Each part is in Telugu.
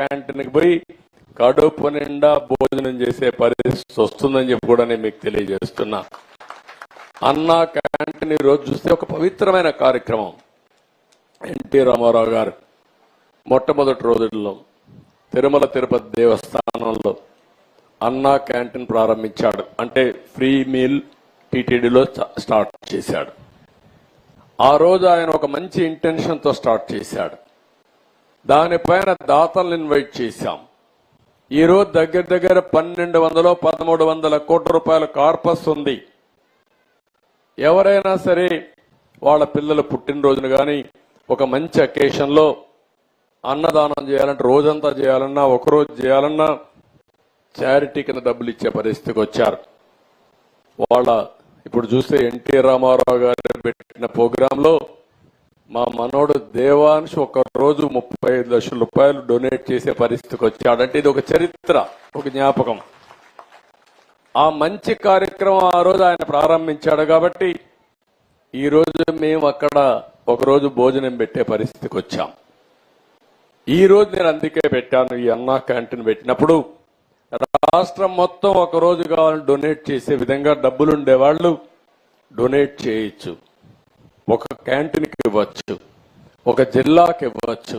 క్యాంటీన్కి పోయి కడుపు నిండా భోజనం చేసే పరిస్థితి వస్తుందని చెప్పి కూడా నేను మీకు తెలియజేస్తున్నా. అన్నా క్యాంటీన్ ఈ రోజు చూస్తే ఒక పవిత్రమైన కార్యక్రమం. ఎన్టీ రామారావు గారు మొట్టమొదటి రోజుల్లో తిరుమల తిరుపతి దేవస్థానంలో అన్నా క్యాంటీన్ ప్రారంభించాడు. అంటే ఫ్రీ మీల్ టీటీడీలో స్టార్ట్ చేశాడు. ఆ రోజు ఆయన ఒక మంచి ఇంటెన్షన్తో స్టార్ట్ చేశాడు. దానిపైన దాతలను ఇన్వైట్ చేశాం. ఈ రోజు దగ్గర దగ్గర 1200-1300 కోట్ల రూపాయల కార్పస్ ఉంది. ఎవరైనా సరే వాళ్ళ పిల్లల పుట్టినరోజును కానీ ఒక మంచి అకేషన్లో అన్నదానం చేయాలంటే రోజంతా చేయాలన్నా ఒకరోజు చేయాలన్నా చారిటీ కింద డబ్బులు ఇచ్చే పరిస్థితికి వచ్చారు. వాళ్ళ ఇప్పుడు చూస్తే ఎన్టీ రామారావు గారు పెట్టిన ప్రోగ్రాంలో మా మనోడు దేవాంశ్ ఒక రోజు 35 లక్షల రూపాయలు డొనేట్ చేసే పరిస్థితికి వచ్చాడంటే ఇది ఒక చరిత్ర, ఒక జ్ఞాపకం. ఆ మంచి కార్యక్రమం ఆ రోజు ఆయన ప్రారంభించాడు కాబట్టి ఈ రోజు మేము అక్కడ ఒకరోజు భోజనం పెట్టే పరిస్థితికి వచ్చాం. ఈ రోజు నేను అందుకే పెట్టాను. ఈ అన్నా క్యాంటీన్ పెట్టినప్పుడు రాష్ట్రం మొత్తం ఒక రోజు కావాలని డొనేట్ చేసే విధంగా డబ్బులు ఉండేవాళ్ళు డొనేట్ చేయొచ్చు. ఒక క్యాంటీన్కి ఇవ్వచ్చు, ఒక జిల్లాకి ఇవ్వచ్చు,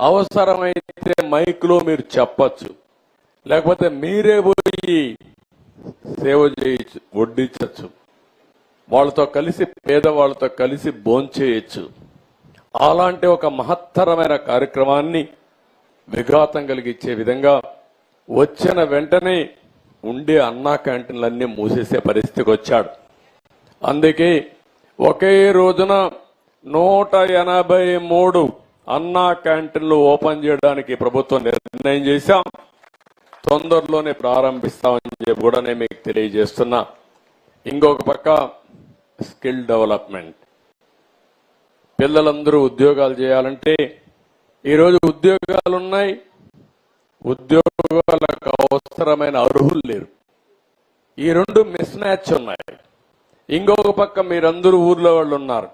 అవసరమైతే మైక్లో మీరు చెప్పచ్చు, లేకపోతే మీరే పోయి సేవ చేయొచ్చు, వడ్డించచ్చు, వాళ్ళతో కలిసి పేదవాళ్లతో కలిసి భోంచేయచ్చు. అలాంటి ఒక మహత్తరమైన కార్యక్రమాన్ని విఘాతం కలిగించే విధంగా వచ్చిన వెంటనే ఉండే అన్నా క్యాంటీన్లన్నీ మూసేసే పరిస్థితికి వచ్చాడు. అందుకే ఒకే రోజున 183 అన్నా క్యాంటీన్లు ఓపెన్ చేయడానికి ప్రభుత్వం నిర్ణయం చేశాం. తొందరలోనే ప్రారంభిస్తామని చెప్పి కూడా నేను మీకు తెలియజేస్తున్నా. ఇంకొక పక్క స్కిల్ డెవలప్మెంట్. పిల్లలందరూ ఉద్యోగాలు చేయాలంటే ఈరోజు ఉద్యోగాలున్నాయి, ఉద్యోగాలకు అవసరమైన అర్హులు లేరు. ఈ రెండు మిస్ మ్యాచ్ ఉన్నాయి. ఇంకొక పక్క మీరందరూ ఊర్లో వాళ్ళు ఉన్నారు,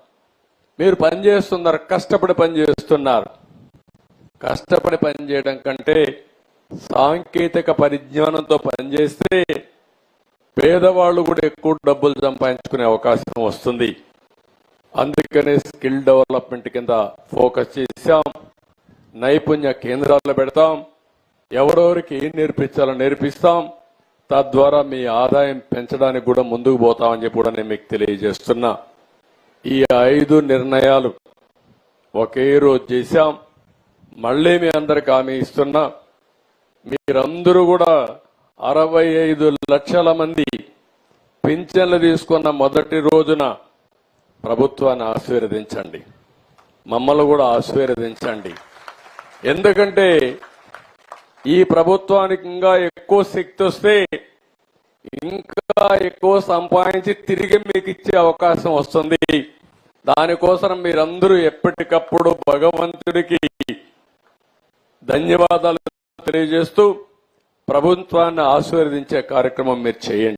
మీరు పనిచేస్తున్నారు, కష్టపడి పనిచేస్తున్నారు. కష్టపడి పనిచేయడం కంటే సాంకేతిక పరిజ్ఞానంతో పనిచేస్తే పేదవాళ్ళు కూడా ఎక్కువ డబ్బులు సంపాదించుకునే అవకాశం వస్తుంది. అందుకనే స్కిల్ డెవలప్మెంట్ కింద ఫోకస్ చేశాం. నైపుణ్య కేంద్రాలు పెడతాం. ఎవరెవరికి ఏం నేర్పించాలో నేర్పిస్తాం. తద్వారా మీ ఆదాయం పెంచడానికి కూడా ముందుకు పోతామని చెప్పి కూడా నేను మీకు తెలియజేస్తున్నా. ఈ 5 నిర్ణయాలు ఒకే రోజు చేశాం. మళ్ళీ మీ అందరికి హామీ ఇస్తున్నా, మీరందరూ కూడా 65 లక్షల మంది పింఛన్లు తీసుకున్న మొదటి రోజున ప్రభుత్వాన్ని ఆశీర్వదించండి, మమ్మల్ని కూడా ఆశీర్వదించండి. ఎందుకంటే ఈ ప్రభుత్వానికి ఇంకా ఎక్కువ శక్తి వస్తే ఇంకా ఎక్కువ సంపాదించి తిరిగి మీకు ఇచ్చే అవకాశం వస్తుంది. దానికోసం మీరందరూ ఎప్పటికప్పుడు భగవంతుడికి ధన్యవాదాలు తెలియజేస్తూ ప్రభుత్వాన్ని ఆశీర్వదించే కార్యక్రమం మీరు చేయండి.